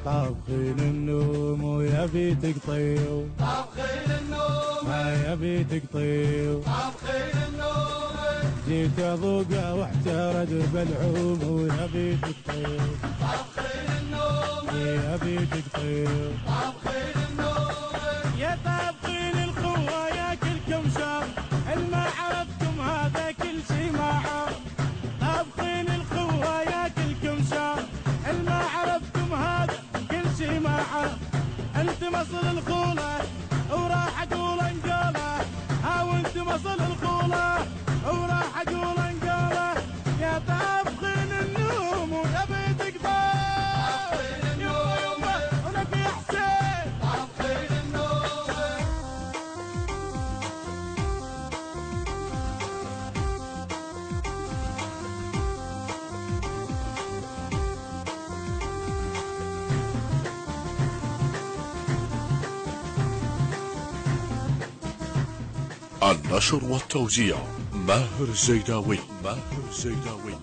طابخين النوم ويا بيتك طيو، طابخين النوم يا بيتك طيو، طابخين النوم جيت اذوقه واحترد بلعوم ويا بيتك طيو، طابخين النوم يا بيتك طيو، طابخين النوم يا طابخين الخوة ياكلكم شر، الما عرفتم هذا كل شي ما عرف. طابخين الخوة ياكلكم شر، الما عرفتم هذا كل شي ما عرف. انت مصل الخولة وراح اقول انقاله، وانت مصل الخولة وراح اقول انقاله. يا طابخين النوم ويا بيتك طيب، يما ولك يا حسين. طابخين النوم النشر والتوزيع ماهر الزيداوي. ماهر الزيداوي.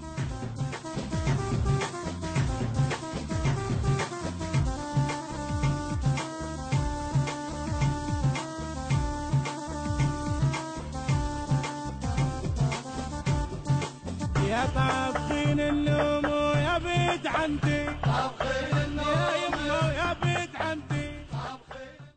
يا طابخين النوم ويا بيت عندي، طابخين النوم